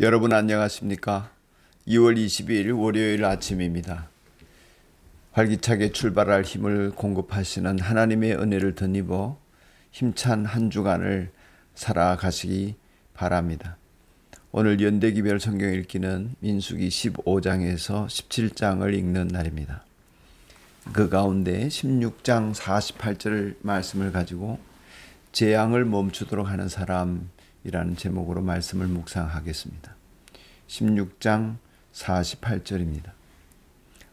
여러분 안녕하십니까? 2월 22일 월요일 아침입니다. 활기차게 출발할 힘을 공급하시는 하나님의 은혜를 덧입어 힘찬 한 주간을 살아가시기 바랍니다. 오늘 연대기별 성경 읽기는 민수기 15장에서 17장을 읽는 날입니다. 그 가운데 16장 48절 말씀을 가지고 재앙을 멈추도록 하는 사람이라는 제목으로 말씀을 묵상하겠습니다. 16장 48절입니다.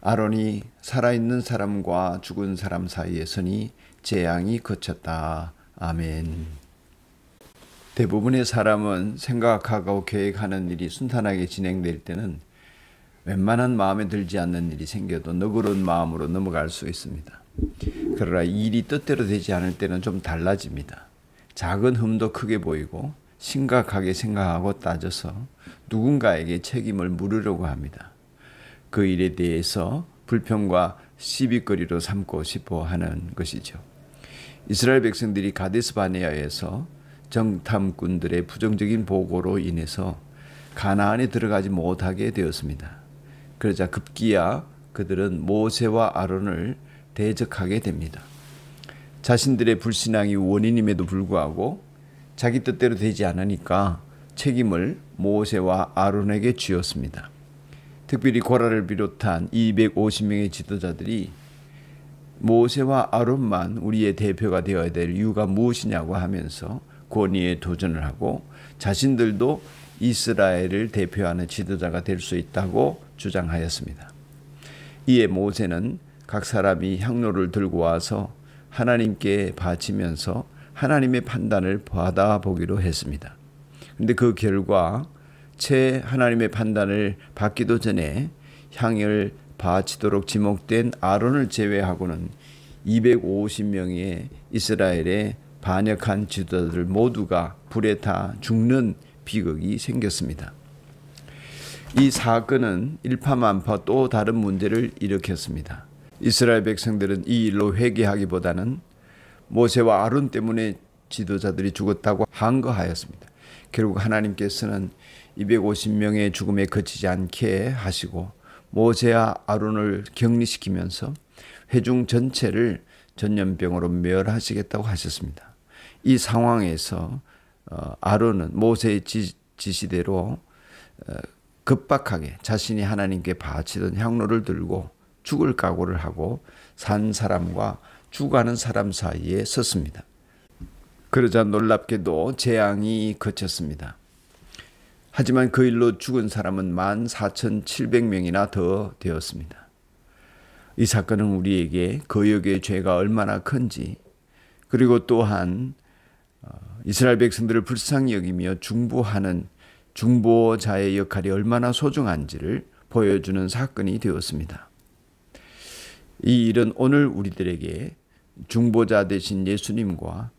아론이 살아있는 사람과 죽은 사람 사이에 서니 재앙이 그쳤다. 아멘. 대부분의 사람은 생각하고 계획하는 일이 순탄하게 진행될 때는 웬만한 마음에 들지 않는 일이 생겨도 너그러운 마음으로 넘어갈 수 있습니다. 그러나 일이 뜻대로 되지 않을 때는 좀 달라집니다. 작은 흠도 크게 보이고 심각하게 생각하고 따져서 누군가에게 책임을 물으려고 합니다. 그 일에 대해서 불평과 시비거리로 삼고 싶어 하는 것이죠. 이스라엘 백성들이 가데스 바네아에서 정탐꾼들의 부정적인 보고로 인해서 가나안에 들어가지 못하게 되었습니다. 그러자 급기야 그들은 모세와 아론을 대적하게 됩니다. 자신들의 불신앙이 원인임에도 불구하고 자기 뜻대로 되지 않으니까 책임을 모세와 아론에게 쥐었습니다. 특별히 고라를 비롯한 250명의 지도자들이 모세와 아론만 우리의 대표가 되어야 될 이유가 무엇이냐고 하면서 권위에 도전을 하고 자신들도 이스라엘을 대표하는 지도자가 될 수 있다고 주장하였습니다. 이에 모세는 각 사람이 향로를 들고 와서 하나님께 바치면서 하나님의 판단을 받아보기로 했습니다. 그런데 그 결과 채 하나님의 판단을 받기도 전에 향을 바치도록 지목된 아론을 제외하고는 250명의 이스라엘의 반역한 지도자들 모두가 불에 타 죽는 비극이 생겼습니다. 이 사건은 일파만파 또 다른 문제를 일으켰습니다. 이스라엘 백성들은 이 일로 회개하기보다는 모세와 아론 때문에 지도자들이 죽었다고 항거하였습니다. 결국 하나님께서는 250명의 죽음에 그치지 않게 하시고 모세와 아론을 격리시키면서 회중 전체를 전염병으로 멸하시겠다고 하셨습니다. 이 상황에서 아론은 모세의 지시대로 급박하게 자신이 하나님께 바치던 향로를 들고 죽을 각오를 하고 산 사람과 죽어가는 사람 사이에 섰습니다. 그러자 놀랍게도 재앙이 그쳤습니다. 하지만 그 일로 죽은 사람은 14,700명이나 더 되었습니다. 이 사건은 우리에게 거역의 죄가 얼마나 큰지, 그리고 또한 이스라엘 백성들을 불쌍히 여기며 중보하는 중보자의 역할이 얼마나 소중한지를 보여주는 사건이 되었습니다. 이 일은 오늘 우리들에게 중보자 되신 예수님과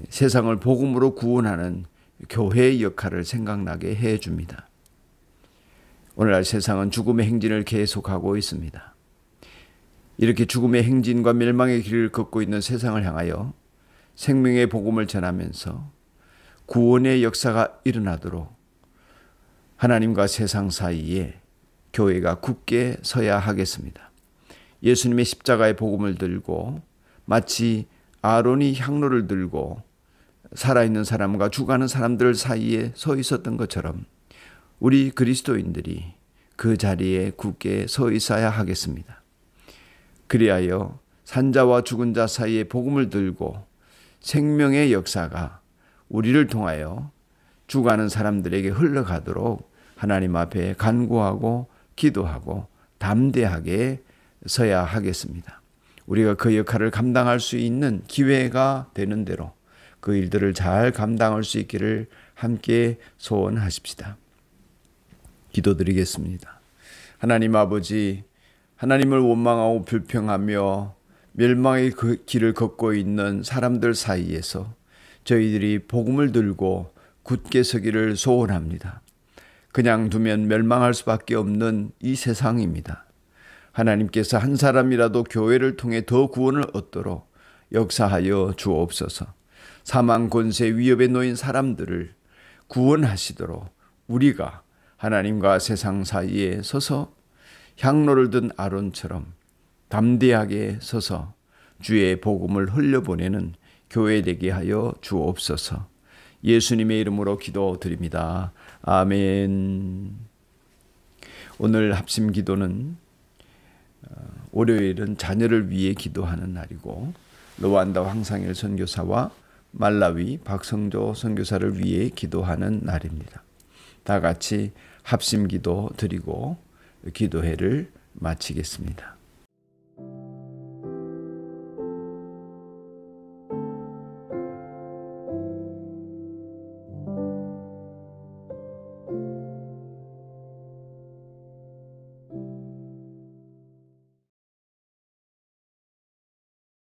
세상을 복음으로 구원하는 교회의 역할을 생각나게 해줍니다. 오늘날 세상은 죽음의 행진을 계속하고 있습니다. 이렇게 죽음의 행진과 멸망의 길을 걷고 있는 세상을 향하여 생명의 복음을 전하면서 구원의 역사가 일어나도록 하나님과 세상 사이에 교회가 굳게 서야 하겠습니다. 예수님의 십자가의 복음을 들고 마치 아론이 향로를 들고 살아있는 사람과 죽어가는 사람들 사이에 서 있었던 것처럼 우리 그리스도인들이 그 자리에 굳게 서 있어야 하겠습니다. 그리하여 산자와 죽은 자 사이에 복음을 들고 생명의 역사가 우리를 통하여 죽어가는 사람들에게 흘러가도록 하나님 앞에 간구하고 기도하고 담대하게 서야 하겠습니다. 우리가 그 역할을 감당할 수 있는 기회가 되는 대로 그 일들을 잘 감당할 수 있기를 함께 소원하십시다. 기도드리겠습니다. 하나님 아버지, 하나님을 원망하고 불평하며 멸망의 그 길을 걷고 있는 사람들 사이에서 저희들이 복음을 들고 굳게 서기를 소원합니다. 그냥 두면 멸망할 수밖에 없는 이 세상입니다. 하나님께서 한 사람이라도 교회를 통해 더 구원을 얻도록 역사하여 주옵소서. 사망 권세 위협에 놓인 사람들을 구원하시도록 우리가 하나님과 세상 사이에 서서 향로를 든 아론처럼 담대하게 서서 주의 복음을 흘려보내는 교회 되게 하여 주옵소서. 예수님의 이름으로 기도드립니다. 아멘. 오늘 합심 기도는 월요일은 자녀를 위해 기도하는 날이고 르완다 황상일 선교사와 말라위 박성조 선교사를 위해 기도하는 날입니다. 다 같이 합심 기도 드리고 기도회를 마치겠습니다.